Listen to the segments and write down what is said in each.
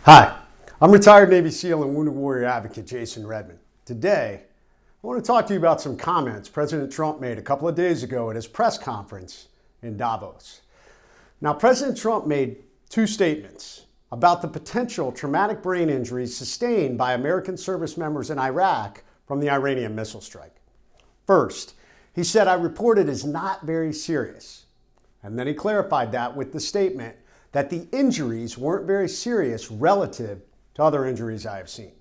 Hi, I'm retired Navy SEAL and Wounded Warrior Advocate Jason Redmond. Today, I want to talk to you about some comments President Trump made a couple of days ago at his press conference in Davos. Now, President Trump made two statements about the potential traumatic brain injuries sustained by American service members in Iraq from the Iranian missile strike. First, he said, "I report it is not very serious." And then he clarified that with the statement that the injuries weren't very serious relative to other injuries I have seen.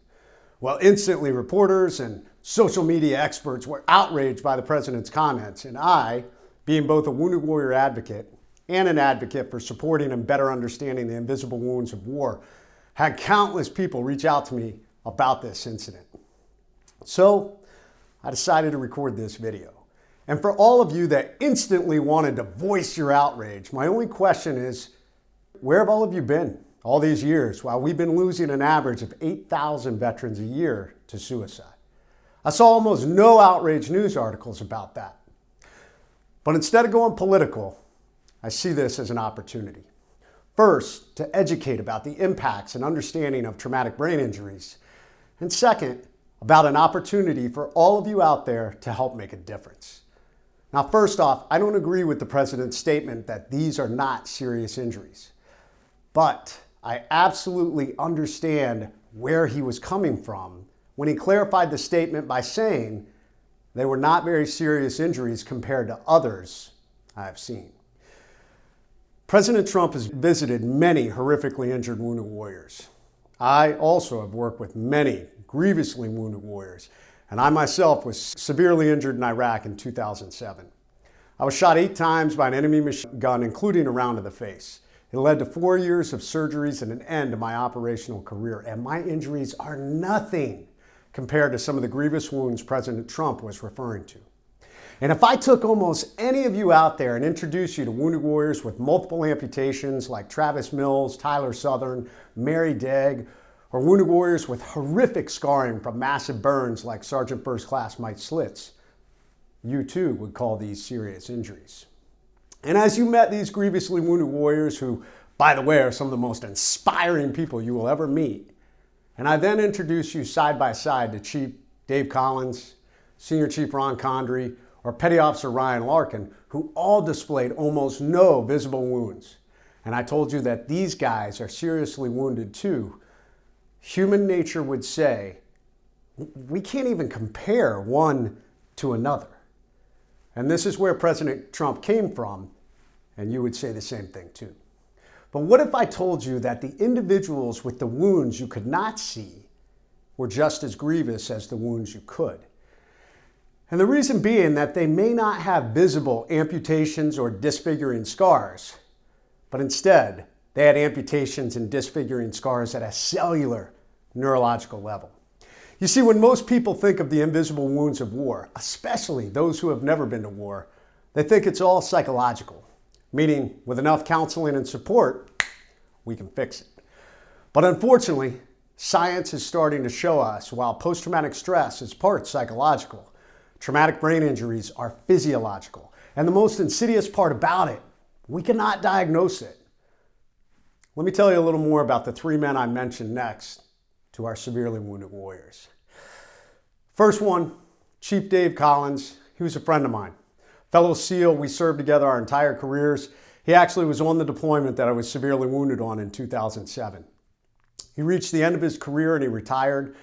Well, instantly reporters and social media experts were outraged by the president's comments, and I, being both a Wounded Warrior advocate and an advocate for supporting and better understanding the invisible wounds of war, had countless people reach out to me about this incident. So I decided to record this video. And for all of you that instantly wanted to voice your outrage, my only question is, where have all of you been all these years while we've been losing an average of 8,000 veterans a year to suicide? I saw almost no outrage news articles about that. But instead of going political, I see this as an opportunity. First, to educate about the impacts and understanding of traumatic brain injuries. And second, about an opportunity for all of you out there to help make a difference. Now, first off, I don't agree with the president's statement that these are not serious injuries. But I absolutely understand where he was coming from when he clarified the statement by saying they were not very serious injuries compared to others I have seen. President Trump has visited many horrifically injured wounded warriors. I also have worked with many grievously wounded warriors, and I myself was severely injured in Iraq in 2007. I was shot 8 times by an enemy machine gun, including a round to the face. It led to 4 years of surgeries and an end to my operational career, and my injuries are nothing compared to some of the grievous wounds President Trump was referring to. And if I took almost any of you out there and introduced you to wounded warriors with multiple amputations like Travis Mills, Tyler Southern, Mary Degg, or wounded warriors with horrific scarring from massive burns like Sergeant First Class Mike Slits, you too would call these serious injuries. And as you met these grievously wounded warriors, who, by the way, are some of the most inspiring people you will ever meet, and I then introduced you side by side to Chief Dave Collins, Senior Chief Ron Condry, or Petty Officer Ryan Larkin, who all displayed almost no visible wounds. And I told you that these guys are seriously wounded too. Human nature would say, we can't even compare one to another. And this is where President Trump came from, and you would say the same thing too. But what if I told you that the individuals with the wounds you could not see were just as grievous as the wounds you could? And the reason being that they may not have visible amputations or disfiguring scars, but instead they had amputations and disfiguring scars at a cellular neurological level. You see, when most people think of the invisible wounds of war, especially those who have never been to war, they think it's all psychological, meaning with enough counseling and support, we can fix it. But unfortunately, science is starting to show us while post-traumatic stress is part psychological, traumatic brain injuries are physiological. And the most insidious part about it, we cannot diagnose it. Let me tell you a little more about the 3 men I mentioned next to our severely wounded warriors. First one, Chief Dave Collins. He was a friend of mine. Fellow SEAL, we served together our entire careers. He actually was on the deployment that I was severely wounded on in 2007. He reached the end of his career and he retired.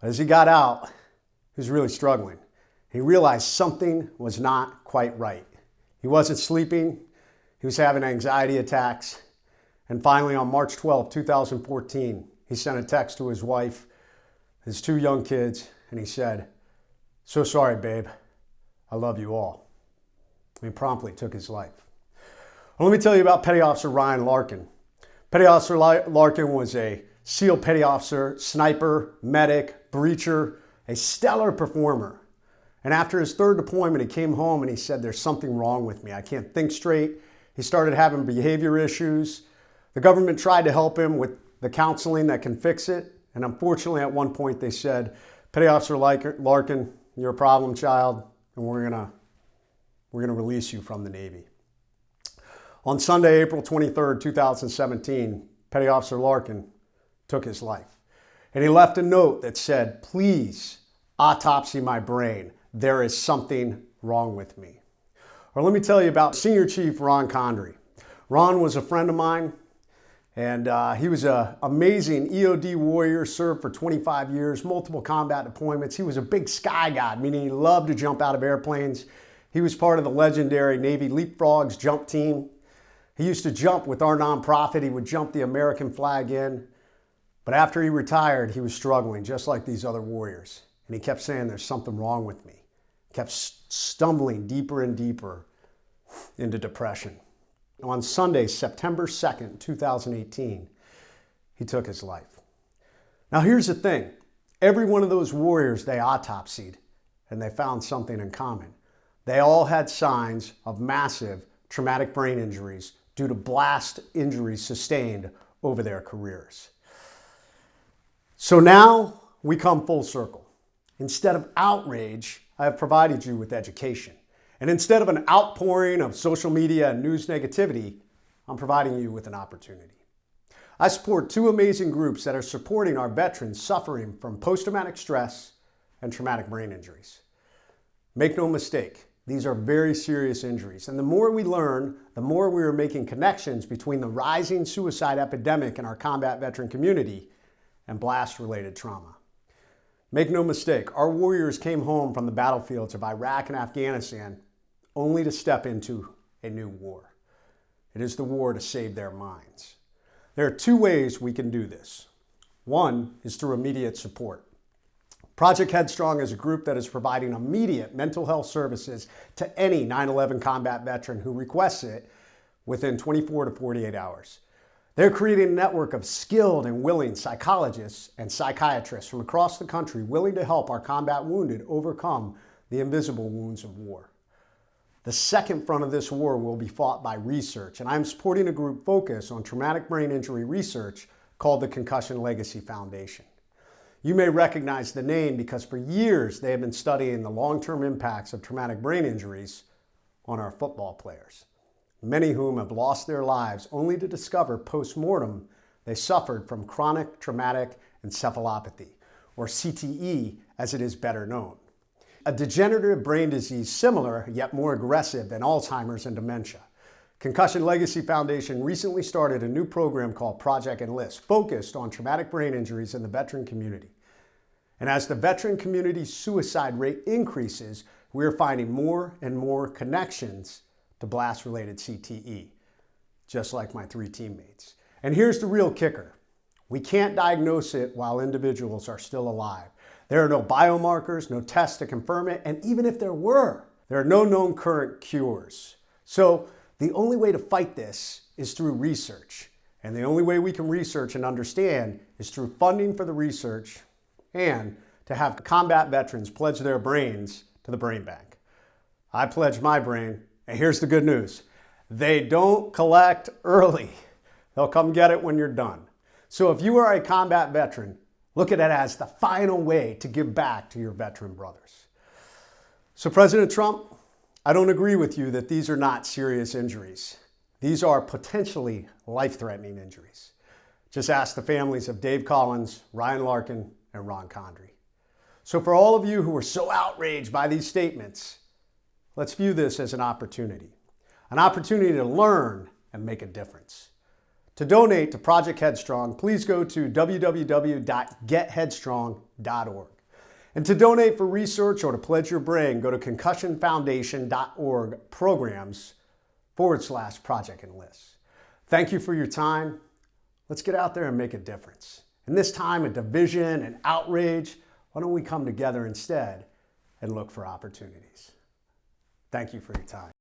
But as he got out, he was really struggling. He realized something was not quite right. He wasn't sleeping. He was having anxiety attacks. And finally, on March 12, 2014, he sent a text to his wife, his 2 young kids, and he said, "So sorry, babe. I love you all." And he promptly took his life. Well, let me tell you about Petty Officer Ryan Larkin. Petty Officer Larkin was a SEAL petty officer, sniper, medic, breacher, a stellar performer. And after his 3rd deployment, he came home and he said, "There's something wrong with me. I can't think straight." He started having behavior issues. The government tried to help him with the counseling that can fix it. And unfortunately, at one point they said, "Petty Officer Larkin, you're a problem child, and we're gonna release you from the Navy." On Sunday, April 23rd, 2017, Petty Officer Larkin took his life. And he left a note that said, "Please autopsy my brain. There is something wrong with me." Or let me tell you about Senior Chief Ron Condry. Ron was a friend of mine, and he was an amazing EOD warrior, served for 25 years, multiple combat deployments. He was a big sky god, meaning he loved to jump out of airplanes. He was part of the legendary Navy Leapfrogs jump team. He used to jump with our nonprofit. He would jump the American flag in. But after he retired, he was struggling, just like these other warriors. And he kept saying, "There's something wrong with me." He kept stumbling deeper and deeper into depression. On Sunday, September 2nd, 2018, he took his life. Now here's the thing. Every one of those warriors they autopsied, and they found something in common. They all had signs of massive traumatic brain injuries due to blast injuries sustained over their careers. So now we come full circle. Instead of outrage, I have provided you with education. And instead of an outpouring of social media and news negativity, I'm providing you with an opportunity. I support two amazing groups that are supporting our veterans suffering from post-traumatic stress and traumatic brain injuries. Make no mistake, these are very serious injuries. And the more we learn, the more we are making connections between the rising suicide epidemic in our combat veteran community and blast-related trauma. Make no mistake, our warriors came home from the battlefields of Iraq and Afghanistan only to step into a new war. It is the war to save their minds. There are two ways we can do this. One is through immediate support. Project Headstrong is a group that is providing immediate mental health services to any 9/11 combat veteran who requests it within 24 to 48 hours. They're creating a network of skilled and willing psychologists and psychiatrists from across the country willing to help our combat wounded overcome the invisible wounds of war. The second front of this war will be fought by research, and I'm supporting a group focused on traumatic brain injury research called the Concussion Legacy Foundation. You may recognize the name because for years they have been studying the long-term impacts of traumatic brain injuries on our football players, many of whom have lost their lives only to discover post-mortem they suffered from chronic traumatic encephalopathy, or CTE as it is better known. A degenerative brain disease similar yet more aggressive than Alzheimer's and dementia. Concussion Legacy Foundation recently started a new program called Project Enlist, focused on traumatic brain injuries in the veteran community. And as the veteran community's suicide rate increases, we are finding more and more connections to blast-related CTE, just like my three teammates. And here's the real kicker. We can't diagnose it while individuals are still alive. There are no biomarkers, no tests to confirm it, and even if there were, there are no known current cures. So the only way to fight this is through research. And the only way we can research and understand is through funding for the research and to have combat veterans pledge their brains to the brain bank. I pledge my brain, and here's the good news. They don't collect early. They'll come get it when you're done. So if you are a combat veteran, look at it as the final way to give back to your veteran brothers. So President Trump, I don't agree with you that these are not serious injuries. These are potentially life-threatening injuries. Just ask the families of Dave Collins, Ryan Larkin, and Ron Condry. So for all of you who are so outraged by these statements, let's view this as an opportunity to learn and make a difference. To donate to Project Headstrong, please go to www.getheadstrong.org. And to donate for research or to pledge your brain, go to concussionfoundation.org programs/Project Enlist. Thank you for your time. Let's get out there and make a difference. In this time of division and outrage, why don't we come together instead and look for opportunities? Thank you for your time.